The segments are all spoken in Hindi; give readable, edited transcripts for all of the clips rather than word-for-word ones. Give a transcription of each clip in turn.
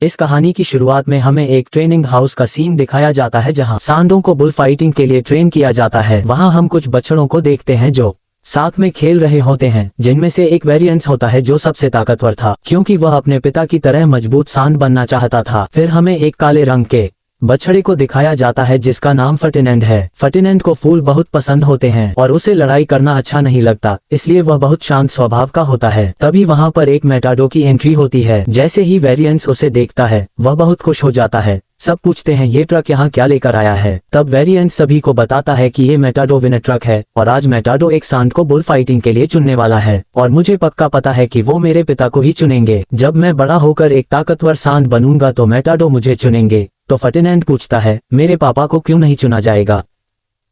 इस कहानी की शुरुआत में हमें एक ट्रेनिंग हाउस का सीन दिखाया जाता है जहां सांडों को बुल फाइटिंग के लिए ट्रेन किया जाता है। वहां हम कुछ बछड़ों को देखते हैं जो साथ में खेल रहे होते हैं, जिनमें से एक वेरिएंस होता है जो सबसे ताकतवर था क्योंकि वह अपने पिता की तरह मजबूत सांड बनना चाहता था। फिर हमें एक काले रंग के बछड़े को दिखाया जाता है जिसका नाम फर्टिनेंड है। फर्टिनेंड को फूल बहुत पसंद होते हैं और उसे लड़ाई करना अच्छा नहीं लगता, इसलिए वह बहुत शांत स्वभाव का होता है। तभी वहां पर एक मेटाडो की एंट्री होती है। जैसे ही वेरिएंस उसे देखता है वह बहुत खुश हो जाता है। सब पूछते हैं ये ट्रक यहाँ क्या लेकर आया है। तब वेरिएंस सभी को बताता है कि ये मेटाडो विनर ट्रक है और आज मेटाडो एक सांड को बुल फाइटिंग के लिए चुनने वाला है और मुझे पक्का पता है कि वो मेरे पिता को ही चुनेंगे। जब मैं बड़ा होकर एक ताकतवर सांड बनूंगा तो मेटाडो मुझे चुनेंगे। तो फर्टिनेंड पूछता है मेरे पापा को क्यों नहीं चुना जाएगा।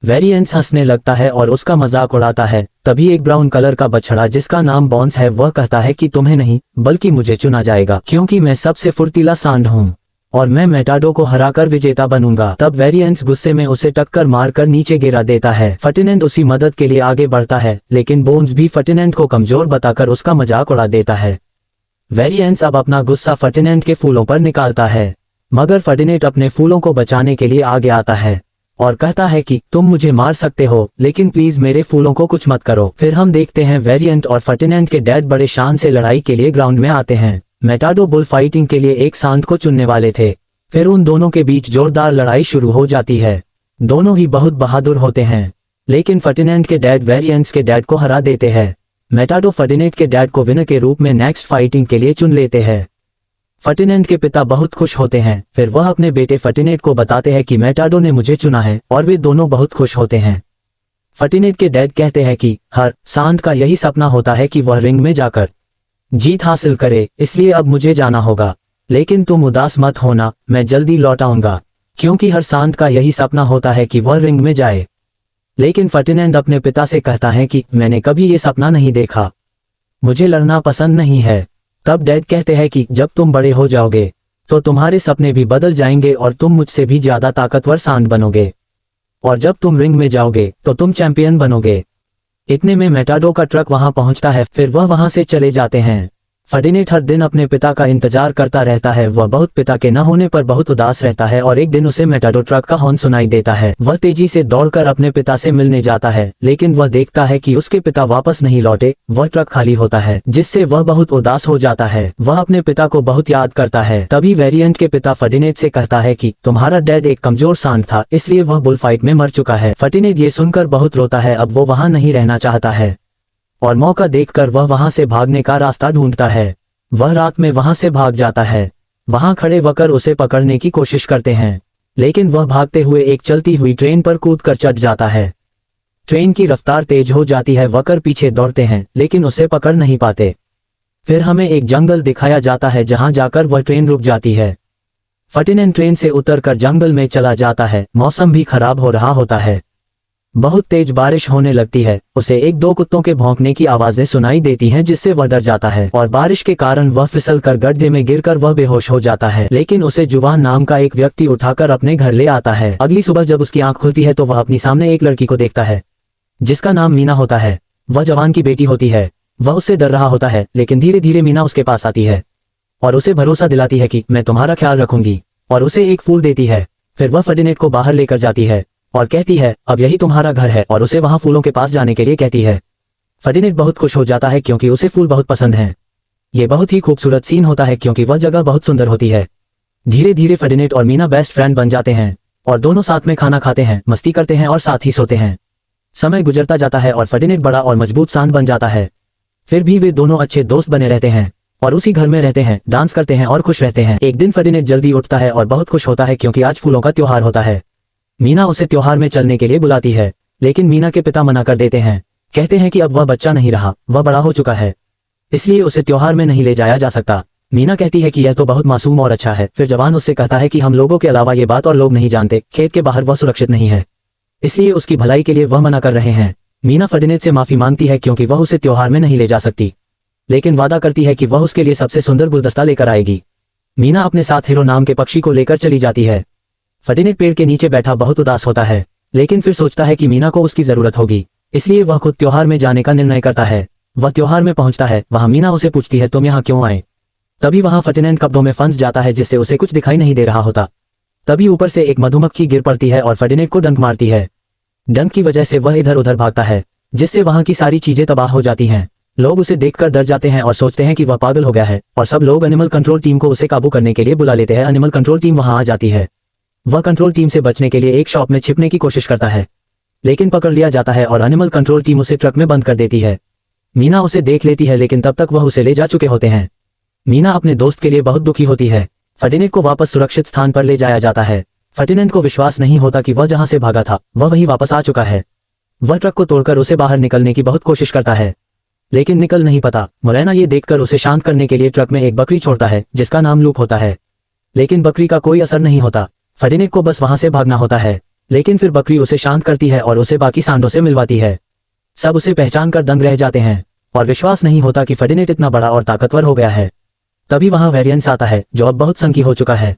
वेरिएंस हंसने लगता है और उसका मजाक उड़ाता है। तभी एक ब्राउन कलर का बछड़ा जिसका नाम बॉन्स है वह कहता है कि तुम्हें नहीं बल्कि मुझे चुना जाएगा क्योंकि मैं सबसे फुर्तीला सांड हूँ और मैं मेटाडो को हराकर विजेता बनूंगा। तब वेरिएंस गुस्से में उसे टक्कर मारकर नीचे गिरा देता है। फर्टिनेंड उसी मदद के लिए आगे बढ़ता है लेकिन बोन्स भी फर्टिनेंड को कमजोर बताकर उसका मजाक उड़ा देता है। वेरिएंस अब अपना गुस्सा फर्टिनेंड के फूलों पर निकालता है मगर फर्टिनेंड अपने फूलों को बचाने के लिए आगे आता है और कहता है कि तुम मुझे मार सकते हो लेकिन प्लीज मेरे फूलों को कुछ मत करो। फिर हम देखते हैं वेरिएंट और फर्टिनेंड के डैड बड़े शान से लड़ाई के लिए ग्राउंड में आते हैं। मेटाडो बुल फाइटिंग के लिए एक सांड को चुनने वाले थे। फिर उन दोनों के बीच जोरदार लड़ाई शुरू हो जाती है। दोनों ही बहुत बहादुर होते हैं लेकिन फर्टिनेंड के डैड वेरिएंट्स के डैड को हरा देते हैं। मेटाडो फर्टिनेंड के डैड को विनर के रूप में नेक्स्ट फाइटिंग के लिए चुन लेते हैं। फर्टिनेंड के पिता बहुत खुश होते हैं। फिर वह अपने बेटे फर्टिनेंड को बताते हैं कि मेटाडो ने मुझे चुना है और वे दोनों बहुत खुश होते हैं। फर्टिनेंड के डैड कहते हैं कि हर सांड का यही सपना होता है कि वह रिंग में जाकर जीत हासिल करे, इसलिए अब मुझे जाना होगा। लेकिन तुम उदास मत होना, मैं जल्दी लौट आऊंगा क्योंकि हर सांड का यही सपना होता है कि वह रिंग में जाए। लेकिन फर्टिनेंड अपने पिता से कहता है कि मैंने कभी ये सपना नहीं देखा, मुझे लड़ना पसंद नहीं है। तब डैड कहते हैं कि जब तुम बड़े हो जाओगे तो तुम्हारे सपने भी बदल जाएंगे और तुम मुझसे भी ज्यादा ताकतवर सांड बनोगे और जब तुम रिंग में जाओगे तो तुम चैंपियन बनोगे। इतने में मेटाडो का ट्रक वहां पहुंचता है। फिर वह वहां से चले जाते हैं। फर्टिनेंड हर दिन अपने पिता का इंतजार करता रहता है। वह बहुत पिता के न होने पर बहुत उदास रहता है और एक दिन उसे मेटाडो ट्रक का हॉर्न सुनाई देता है। वह तेजी से दौड़कर अपने पिता से मिलने जाता है लेकिन वह देखता है कि उसके पिता वापस नहीं लौटे। वह ट्रक खाली होता है जिससे वह बहुत उदास हो जाता है। वह अपने पिता को बहुत याद करता है। तभी वेरिएंट के पिता फर्टिनेंड से कहता है कि तुम्हारा डैड एक कमजोर सांड था इसलिए वह बुल फाइट में मर चुका है। फर्टिनेंड ये सुनकर बहुत रोता है। अब वो वहां नहीं रहना चाहता है और मौका देखकर वह वहां से भागने का रास्ता ढूंढता है। वह रात में वहां से भाग जाता है। वहां खड़े वकर उसे पकड़ने की कोशिश करते हैं लेकिन वह भागते हुए एक चलती हुई ट्रेन पर कूदकर चढ़ जाता है। ट्रेन की रफ्तार तेज हो जाती है। वकर पीछे दौड़ते हैं लेकिन उसे पकड़ नहीं पाते। फिर हमें एक जंगल दिखाया जाता है जहां जाकर वह ट्रेन रुक जाती है। फर्टिनेंड ट्रेन से उतरकर जंगल में चला जाता है। मौसम भी खराब हो रहा होता है। बहुत तेज बारिश होने लगती है। उसे एक दो कुत्तों के भौंकने की आवाजें सुनाई देती हैं जिससे वह डर जाता है और बारिश के कारण वह फिसलकर गड्ढे में गिरकर वह बेहोश हो जाता है। लेकिन उसे जुबान नाम का एक व्यक्ति उठाकर अपने घर ले आता है। अगली सुबह जब उसकी आंख खुलती है तो वह अपनी सामने एक लड़की को देखता है जिसका नाम मीना होता है। वह जवान की बेटी होती है। वह उससे डर रहा होता है लेकिन धीरे धीरे मीना उसके पास आती है और उसे भरोसा दिलाती है कि मैं तुम्हारा ख्याल रखूंगी और उसे एक फूल देती है। फिर वह फर्टिनेंड को बाहर लेकर जाती है और कहती है अब यही तुम्हारा घर है और उसे वहां फूलों के पास जाने के लिए कहती है। फर्टिनेंड बहुत खुश हो जाता है क्योंकि उसे फूल बहुत पसंद हैं। ये बहुत ही खूबसूरत सीन होता है क्योंकि वह जगह बहुत सुंदर होती है। धीरे धीरे फर्टिनेंड और मीना बेस्ट फ्रेंड बन जाते हैं और दोनों साथ में खाना खाते हैं, मस्ती करते हैं और साथ ही सोते हैं। समय गुजरता जाता है और फर्टिनेंड बड़ा और मजबूत सांड बन जाता है। फिर भी वे दोनों अच्छे दोस्त बने रहते हैं और उसी घर में रहते हैं, डांस करते हैं और खुश रहते हैं। एक दिन फर्टिनेंड जल्दी उठता है और बहुत खुश होता है क्योंकि आज फूलों का त्योहार होता है। मीना उसे त्योहार में चलने के लिए बुलाती है लेकिन मीना के पिता मना कर देते हैं। कहते हैं कि अब वह बच्चा नहीं रहा, वह बड़ा हो चुका है, इसलिए उसे त्योहार में नहीं ले जाया जा सकता। मीना कहती है कि यह तो बहुत मासूम और अच्छा है। फिर जवान उससे कहता है कि हम लोगों के अलावा ये बात और लोग नहीं जानते, खेत के बाहर वह सुरक्षित नहीं है, इसलिए उसकी भलाई के लिए वह मना कर रहे हैं। मीना फर्टिनेंड से माफी मांगती है क्योंकि वह उसे त्योहार में नहीं ले जा सकती, लेकिन वादा करती है कि वह उसके लिए सबसे सुंदर गुलदस्ता लेकर आएगी। मीना अपने साथ हीरो नाम के पक्षी को लेकर चली जाती है। फर्टिनेंड पेड़ के नीचे बैठा बहुत उदास होता है लेकिन फिर सोचता है कि मीना को उसकी जरूरत होगी, इसलिए वह खुद त्योहार में जाने का निर्णय करता है। वह त्योहार में पहुंचता है। वहां मीना उसे पूछती है तुम यहाँ क्यों आए। तभी वहां फर्डिनेंड कपड़ों में फंस जाता है जिससे उसे कुछ दिखाई नहीं दे रहा होता। तभी ऊपर से एक मधुमक्खी गिर पड़ती है और फर्डिनेंड को डंक मारती है। डंक की वजह से वह इधर उधर भागता है जिससे वहां की सारी चीजें तबाह हो जाती हैं। लोग उसे देखकर डर जाते हैं और सोचते हैं कि वह पागल हो गया है और सब लोग एनिमल कंट्रोल टीम को उसे काबू करने के लिए बुला लेते हैं। एनिमल कंट्रोल टीम वहां आ जाती है। वह कंट्रोल टीम से बचने के लिए एक शॉप में छिपने की कोशिश करता है लेकिन पकड़ लिया जाता है और एनिमल कंट्रोल टीम उसे ट्रक में बंद कर देती है। मीना उसे देख लेती है लेकिन तब तक वह उसे ले जा चुके होते हैं। मीना अपने दोस्त के लिए बहुत दुखी होती है। फर्डिनेंड को वापस सुरक्षित स्थान पर ले जाया जाता है। फर्डिनेंड को विश्वास नहीं होता कि वह जहां से भागा था वह वहीं वापस आ चुका है। वह ट्रक को तोड़कर उसे बाहर निकलने की बहुत कोशिश करता है लेकिन निकल नहीं पाता। मोरेना ये देखकर उसे शांत करने के लिए ट्रक में एक बकरी छोड़ता है जिसका नाम लूप होता है, लेकिन बकरी का कोई असर नहीं होता। फर्डिनेंड को बस वहां से भागना होता है लेकिन फिर बकरी उसे शांत करती है और उसे बाकी सांडों से मिलवाती है। सब उसे पहचान कर दंग रह जाते हैं और विश्वास नहीं होता कि फर्डिनेंड इतना बड़ा और ताकतवर हो गया है। तभी वहां वेरियंस आता है जो अब बहुत संकी हो चुका है।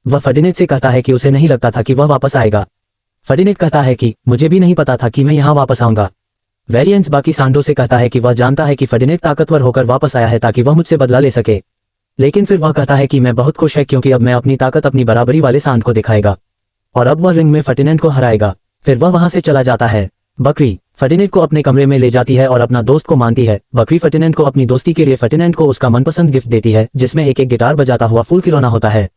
वह फर्डिनेंड से कहता है कि उसे नहीं लगता था कि वह वापस आएगा। फर्डिनेंड कहता है कि मुझे भी नहीं पता था कि मैं यहाँ वापस आऊंगा। वेरियंस बाकी सांडों से कहता है कि वह जानता है कि फर्डिनेंड ताकतवर होकर वापस आया है ताकि वह मुझसे बदला ले सके, लेकिन फिर वह कहता है कि मैं बहुत खुश है क्योंकि अब मैं अपनी ताकत अपनी बराबरी वाले सांड को दिखाएगा और अब वह रिंग में फर्डिनेंड को हराएगा। फिर वह वहां से चला जाता है। बकरी फर्डिनेंड को अपने कमरे में ले जाती है और अपना दोस्त को मानती है। बकरी फर्डिनेंड को अपनी दोस्ती के लिए फर्डिनेंड को उसका मनपसंद गिफ्ट देती है जिसमें एक एक गिटार बजाता हुआ फूल खिलौना होता है।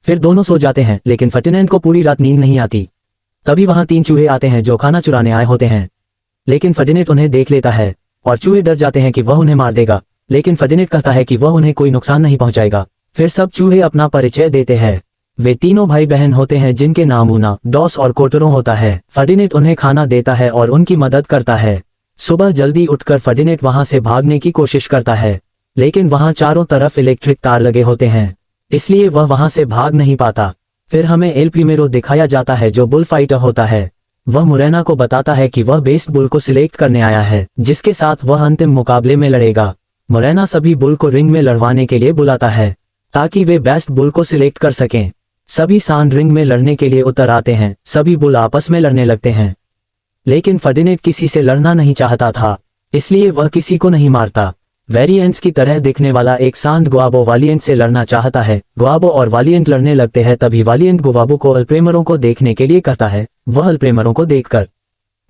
फिर दोनों सो जाते हैं लेकिन फर्डिनेंड को पूरी रात नींद नहीं आती। तभी वहां 3 चूहे आते हैं जो खाना चुराने आए होते हैं, लेकिन फर्डिनेंड उन्हें देख लेता है और चूहे डर जाते हैं कि वह उन्हें मार देगा, लेकिन फर्डिनेंड कहता है कि वह उन्हें कोई नुकसान नहीं पहुंचाएगा। फिर सब चूहे अपना परिचय देते हैं। वे तीनों भाई बहन होते हैं जिनके नाम ऊना, डॉस और कोटरो होता है। फर्डिनेंड उन्हें खाना देता है और उनकी मदद करता है। सुबह जल्दी उठकर फर्डिनेंड वहां से भागने की कोशिश करता है लेकिन वहां चारों तरफ इलेक्ट्रिक तार लगे होते हैं इसलिए वह वहां से भाग नहीं पाता। फिर हमें एल प्रीमेरो दिखाया जाता है जो बुल फाइटर होता है। वह मोरेना को बताता है कि वह बेस्ट बुल को सिलेक्ट करने आया है जिसके साथ वह अंतिम मुकाबले में लड़ेगा। मोरेना सभी बुल को रिंग में लड़वाने के लिए बुलाता है ताकि वे बेस्ट बुल को सिलेक्ट कर सकें। सभी सांड रिंग में लड़ने के लिए उतर आते हैं। सभी बुल आपस में लड़ने लगते हैं लेकिन फर्डिनेंड किसी से लड़ना नहीं चाहता था इसलिए वह किसी को नहीं मारता। वेरिएंट्स की तरह दिखने वाला एक सांड गुआबो वालिएंट से लड़ना चाहता है। गुआबो और वालिएंट लड़ने लगते हैं। तभी वालिएंट गुआबो को अल्प्रेमरों को देखने के लिए कहता है। वह अल्प्रेमरों को देखकर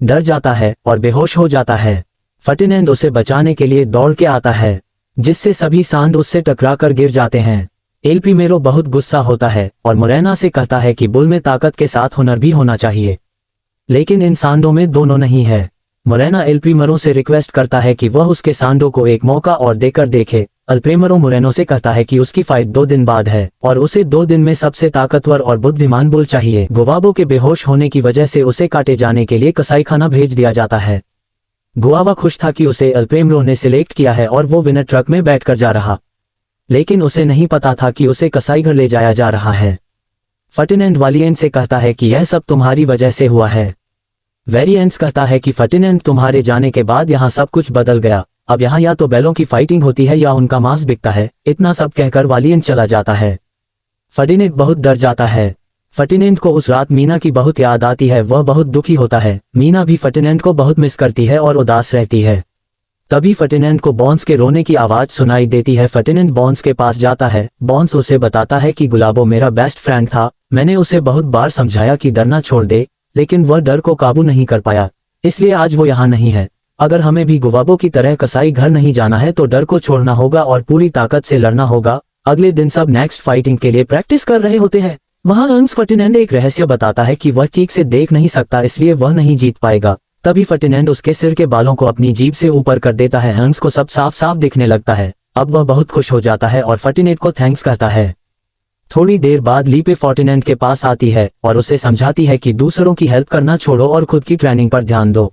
डर जाता है और बेहोश हो जाता है। फर्डिनेंड उसे बचाने के लिए दौड़ के आता है जिससे सभी सांड उससे टकराकर गिर जाते हैं। एल प्रीमेरो बहुत गुस्सा होता है और मोरेना से कहता है कि बुल में ताकत के साथ हुनर भी होना चाहिए, लेकिन इन सांडों में दोनों नहीं है। मोरेना एल प्रीमेरो से रिक्वेस्ट करता है कि वह उसके सांडों को एक मौका और देकर देखे। एल प्रीमेरो मोरेनो से कहता है कि उसकी फाइट 2 दिन बाद है और उसे 2 दिन में सबसे ताकतवर और बुद्धिमान बुल चाहिए। गुआबो के बेहोश होने की वजह से उसे काटे जाने के लिए कसाईखाना भेज दिया जाता है। गुआबा खुश था कि उसे एल प्रीमेरो ने सिलेक्ट किया है और वो विनर ट्रक में बैठकर जा रहा, लेकिन उसे नहीं पता था कि उसे कसाई घर ले जाया जा रहा है। फर्डिनेंड वालिएंट से कहता है कि यह सब तुम्हारी वजह से हुआ है। वेरिएंट्स कहता है कि फर्डिनेंड तुम्हारे जाने के बाद यहाँ सब कुछ बदल गया। अब यहाँ या तो बैलों की फाइटिंग होती है या उनका मांस बिकता है। इतना सब कहकर वालिएंट चला जाता है। फर्डिनेंड बहुत डर जाता है। फर्डिनेंड को उस रात मीना की बहुत याद आती है। वह बहुत दुखी होता है। मीना भी फर्डिनेंड को बहुत मिस करती है और उदास रहती है। तभी फर्डिनेंड को बॉन्स के रोने की आवाज सुनाई देती है। फर्डिनेंड बॉन्स के पास जाता है। बॉन्स उसे बताता है कि गुलाबो मेरा बेस्ट फ्रेंड था। मैंने उसे बहुत बार समझाया कि डरना छोड़ दे, लेकिन वह डर को काबू नहीं कर पाया, इसलिए आज वो यहाँ नहीं है। अगर हमें भी गुआबो की तरह कसाई घर नहीं जाना है तो डर को छोड़ना होगा और पूरी ताकत से लड़ना होगा। अगले दिन सब नेक्स्ट फाइटिंग के लिए प्रैक्टिस कर रहे होते हैं। वहाँ अंस फर्डिनेंड एक रहस्य बताता है कि वह ठीक से देख नहीं सकता इसलिए वह नहीं जीत पाएगा। तभी फर्डिनेंड उसके सिर के बालों को अपनी जीभ से ऊपर कर देता है। अंस को सब साफ साफ दिखने लगता है। अब वह बहुत खुश हो जाता है और फर्डिनेंड को थैंक्स कहता है। थोड़ी देर बाद लीपे फर्डिनेंड के पास आती है और उसे समझाती है कि दूसरों की हेल्प करना छोड़ो और खुद की ट्रेनिंग पर ध्यान दो।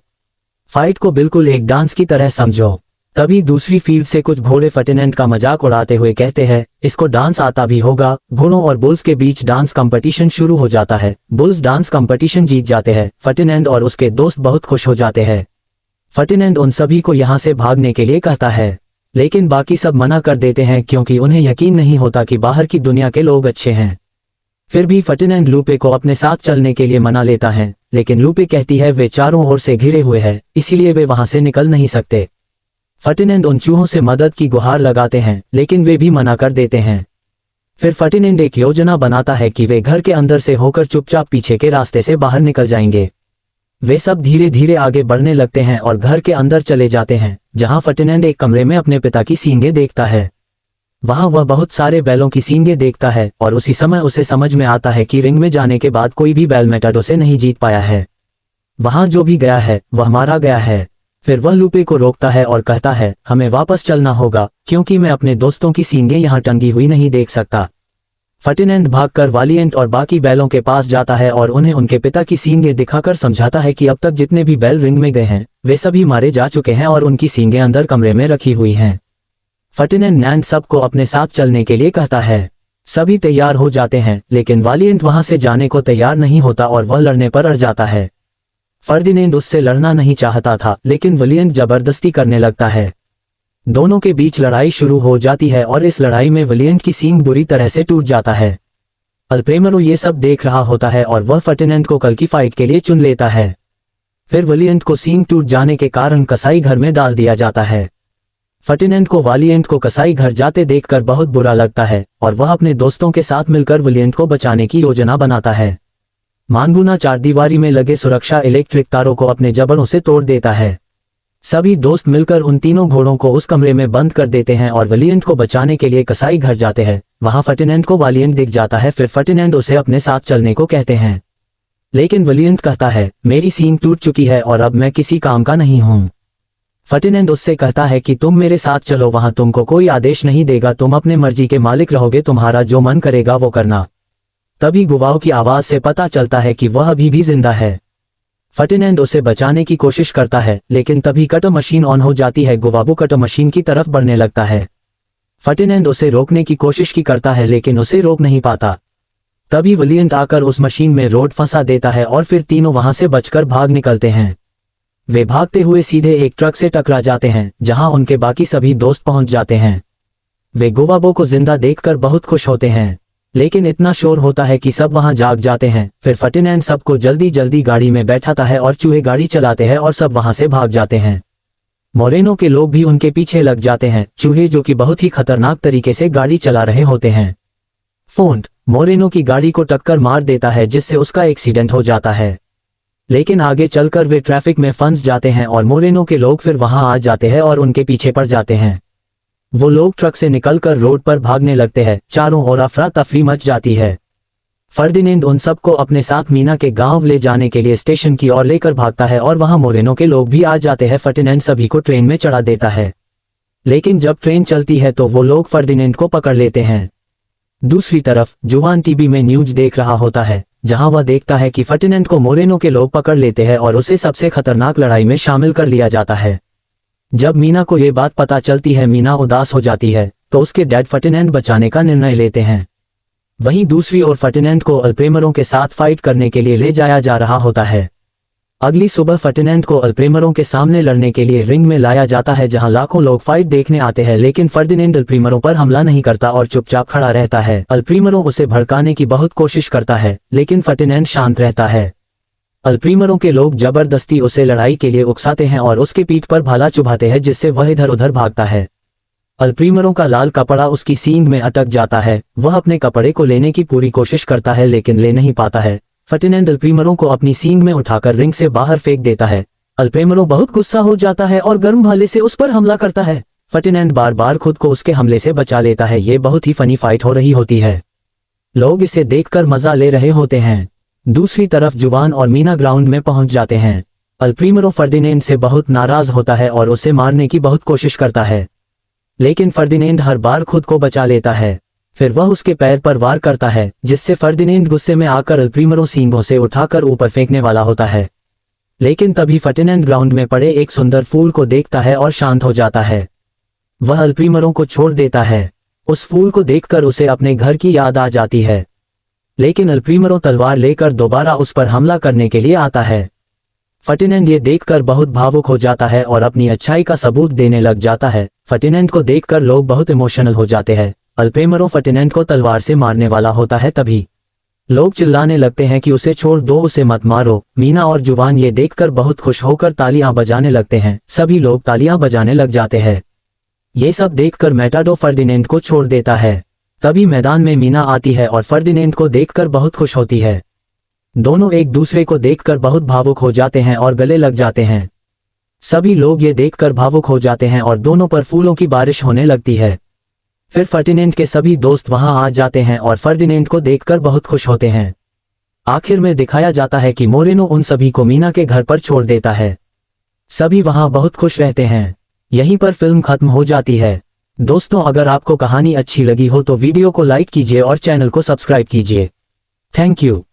फाइट को बिल्कुल एक डांस की तरह समझो। तभी दूसरी फील्ड से कुछ घोड़े फर्डिनेंड का मजाक उड़ाते हुए कहते हैं, इसको डांस आता भी होगा। घोड़ों और बुल्स के बीच डांस कंपटीशन शुरू हो जाता है। बुल्स डांस कंपटीशन जीत जाते हैं। फर्डिनेंड और उसके दोस्त बहुत खुश हो जाते हैं। फर्डिनेंड उन सभी को यहाँ से भागने के लिए कहता है, लेकिन बाकी सब मना कर देते हैं क्योंकि उन्हें यकीन नहीं होता कि बाहर की दुनिया के लोग अच्छे हैं। फिर भी फर्डिनेंड लूपे को अपने साथ चलने के लिए मना लेता है, लेकिन लूपे कहती है वे चारों ओर से घिरे हुए हैं, इसीलिए वे वहां से निकल नहीं सकते। फर्डिनेंड उन चूहों से मदद की गुहार लगाते हैं, लेकिन वे भी मना कर देते हैं। फिर फर्डिनेंड एक योजना बनाता है कि वे घर के अंदर से होकर चुपचाप पीछे के रास्ते से बाहर निकल जाएंगे। वे सब धीरे धीरे आगे बढ़ने लगते हैं और घर के अंदर चले जाते हैं, जहां फर्डिनेंड एक कमरे में अपने पिता की सींगें देखता है। वहां वह बहुत सारे बैलों की सींगें देखता है और उसी समय उसे समझ में आता है कि रिंग में जाने के बाद कोई भी बैल मैटाडो से नहीं जीत पाया है। वहां जो भी गया है वह मारा गया है। फिर वह लूपे को रोकता है और कहता है, हमें वापस चलना होगा, क्योंकि मैं अपने दोस्तों की सींगें यहाँ टंगी हुई नहीं देख सकता। फर्डिनेंड भागकर वालिएंट और बाकी बैलों के पास जाता है और उन्हें उनके पिता की सींगें दिखाकर समझाता है कि अब तक जितने भी बैल रिंग में गए हैं वे सभी मारे जा चुके हैं और उनकी सींगें अंदर कमरे में रखी हुई हैं। फर्डिनेंड नैंड सबको अपने साथ चलने के लिए कहता है। सभी तैयार हो जाते हैं, लेकिन वालिएंट वहां से जाने को तैयार नहीं होता और वह लड़ने पर अड़ जाता है। फर्डिनेंड उससे लड़ना नहीं चाहता था, लेकिन वालिएंट जबरदस्ती करने लगता है। दोनों के बीच लड़ाई शुरू हो जाती है और इस लड़ाई में वालिएंट की सींग बुरी तरह से टूट जाता है। अल्प्रेमरो ये सब देख रहा होता है और वह फर्डिनेंड को कल की फाइट के लिए चुन लेता है। फिर वालिएंट को सींग टूट जाने के कारण कसाई घर में डाल दिया जाता है। फर्डिनेंड को वालिएंट को कसाई घर जाते देखकर बहुत बुरा लगता है और वह अपने दोस्तों के साथ मिलकर वालिएंट को बचाने की योजना बनाता है। मानगुना चारदीवारी में लगे सुरक्षा इलेक्ट्रिक तारों को अपने जबड़ों से तोड़ देता है। सभी दोस्त मिलकर उन तीनों घोड़ों को उस कमरे में बंद कर देते हैं और वालिएंट को बचाने के लिए कसाई घर जाते हैं। वहां फर्डिनेंड को वालिएंट दिख जाता है। फिर फर्डिनेंड उसे अपने साथ चलने को कहते हैं, लेकिन वालिएंट कहता है, मेरी सींग टूट चुकी है और अब मैं किसी काम का नहीं हूं। फर्डिनेंड उससे कहता है कि तुम मेरे साथ चलो, वहां तुमको कोई आदेश नहीं देगा, तुम अपने मर्जी के मालिक रहोगे, तुम्हारा जो मन करेगा वो करना। तभी गुवाओं की आवाज से पता चलता है कि वह अभी भी जिंदा है। फर्डिनेंड उसे बचाने की कोशिश करता है, लेकिन तभी कटर मशीन ऑन हो जाती है। गुवाबो कटर मशीन की तरफ बढ़ने लगता है। फर्डिनेंड उसे रोकने की कोशिश की करता है, लेकिन उसे रोक नहीं पाता। तभी वालिएंट आकर उस मशीन में रोड फंसा देता है और फिर तीनों वहां से बचकर भाग निकलते हैं। वे भागते हुए सीधे एक ट्रक से टकरा जाते हैं, जहां उनके बाकी सभी दोस्त पहुंच जाते हैं। वे गुवाबो को जिंदा देखकर बहुत खुश होते हैं, लेकिन इतना शोर होता है कि सब वहां जाग जाते हैं। फिर फर्डिनेंड सबको जल्दी जल्दी गाड़ी में बैठाता है और चूहे गाड़ी चलाते हैं और सब वहां से भाग जाते हैं। मोरेनो के लोग भी उनके पीछे लग जाते हैं, चूहे जो कि बहुत ही खतरनाक तरीके से गाड़ी चला रहे होते हैं। फोन्ट मोरेनो की गाड़ी को टक्कर मार देता है, जिससे उसका एक्सीडेंट हो जाता है। लेकिन आगे चलकर वे ट्रैफिक में फंस जाते हैं और मोरेनो के लोग फिर वहां आ जाते हैं और उनके पीछे पड़ जाते हैं। वो लोग ट्रक से निकलकर रोड पर भागने लगते हैं। चारों ओर अफरा तफरी मच जाती है। फर्डिनेंड उन सबको अपने साथ मीना के गांव ले जाने के लिए स्टेशन की ओर लेकर भागता है और वहां मोरेनो के लोग भी आ जाते हैं। फर्डिनेंड सभी को ट्रेन में चढ़ा देता है, लेकिन जब ट्रेन चलती है तो वो लोग फर्डिनेंड को पकड़ लेते हैं। दूसरी तरफ जुआन टीवी में न्यूज देख रहा होता है, जहां वह देखता है कि फर्डिनेंड को मोरेनो के लोग पकड़ लेते हैं और उसे सबसे खतरनाक लड़ाई में शामिल कर लिया जाता है। जब मीना को ये बात पता चलती है, मीना उदास हो जाती है, तो उसके डैड फर्डिनेंड बचाने का निर्णय लेते हैं। वहीं दूसरी ओर फर्डिनेंड को अल्प्रेमरों के साथ फाइट करने के लिए ले जाया जा रहा होता है। अगली सुबह फर्डिनेंड को अल्प्रेमरों के सामने लड़ने के लिए रिंग में लाया जाता है, जहां लाखों लोग फाइट देखने आते हैं, लेकिन फर्डिनेंड अल्प्रेमरों पर हमला नहीं करता और चुपचाप खड़ा रहता है। अल्प्रेमरों उसे भड़काने की बहुत कोशिश करता है, लेकिन फर्डिनेंड शांत रहता है। अल्प्रेमरों के लोग जबरदस्ती उसे लड़ाई के लिए उकसाते हैं और उसके पीठ पर भाला चुभाते हैं, जिससे वह इधर उधर भागता है। अल्प्रेमरों का लाल कपड़ा उसकी सींग में अटक जाता है। वह अपने कपड़े को लेने की पूरी कोशिश करता है, लेकिन ले नहीं पाता है। फर्डिनेंड अल्प्रेमरों को अपनी सींग में उठाकर रिंग से बाहर फेंक देता है। अल्प्रेमरों बहुत गुस्सा हो जाता है और गर्म भाले से उस पर हमला करता है। फर्डिनेंड बार बार खुद को उसके हमले से बचा लेता है। ये बहुत ही फनी फाइट हो रही होती है। लोग इसे देखकर मजा ले रहे होते हैं। दूसरी तरफ जुआन और मीना ग्राउंड में पहुंच जाते हैं। अल्प्रेमरो फर्डिनेंड से बहुत नाराज होता है और उसे मारने की बहुत कोशिश करता है, लेकिन फर्डिनेंड हर बार खुद को बचा लेता है। फिर वह उसके पैर पर वार करता है, जिससे फर्डिनेंड गुस्से में आकर अल्प्रेमरो सींगों से उठाकर ऊपर फेंकने वाला होता है। लेकिन तभी फर्डिनेंड ग्राउंड में पड़े एक सुंदर फूल को देखता है और शांत हो जाता है। वह अल्प्रेमरो को छोड़ देता है। उस फूल को देखकर उसे अपने घर की याद आ जाती है, लेकिन अल्प्रेमरो तलवार लेकर दोबारा उस पर हमला करने के लिए आता है। फर्डिनेंड ये देखकर बहुत भावुक हो जाता है और अपनी अच्छाई का सबूत देने लग जाता है। फर्डिनेंड को देखकर लोग बहुत इमोशनल हो जाते हैं। अल्प्रेमरो फर्डिनेंड को तलवार से मारने वाला होता है तभी, लोग चिल्लाने लगते हैं कि उसे छोड़ दो, उसे मत मारो। मीना और जुबान ये देखकर बहुत खुश होकर तालियां बजाने लगते हैं। सभी लोग तालियां बजाने लग जाते हैं। ये सब देखकर मैटाडो फर्डिनेंड को छोड़ देता है। तभी मैदान में मीना आती है और फर्डिनेंड को देखकर बहुत खुश होती है। दोनों एक दूसरे को देखकर बहुत भावुक हो जाते हैं और गले लग जाते हैं। सभी लोग ये देखकर भावुक हो जाते हैं और दोनों पर फूलों की बारिश होने लगती है। फिर फर्डिनेंड के सभी दोस्त वहां आ जाते हैं और फर्डिनेंड को देखकर बहुत खुश होते हैं। आखिर में दिखाया जाता है कि मोरेनो उन सभी को मीना के घर पर छोड़ देता है। सभी वहां बहुत खुश रहते हैं। यहीं पर फिल्म खत्म हो जाती है। दोस्तों, अगर आपको कहानी अच्छी लगी हो तो वीडियो को लाइक कीजिए और चैनल को सब्सक्राइब कीजिए। Thank you.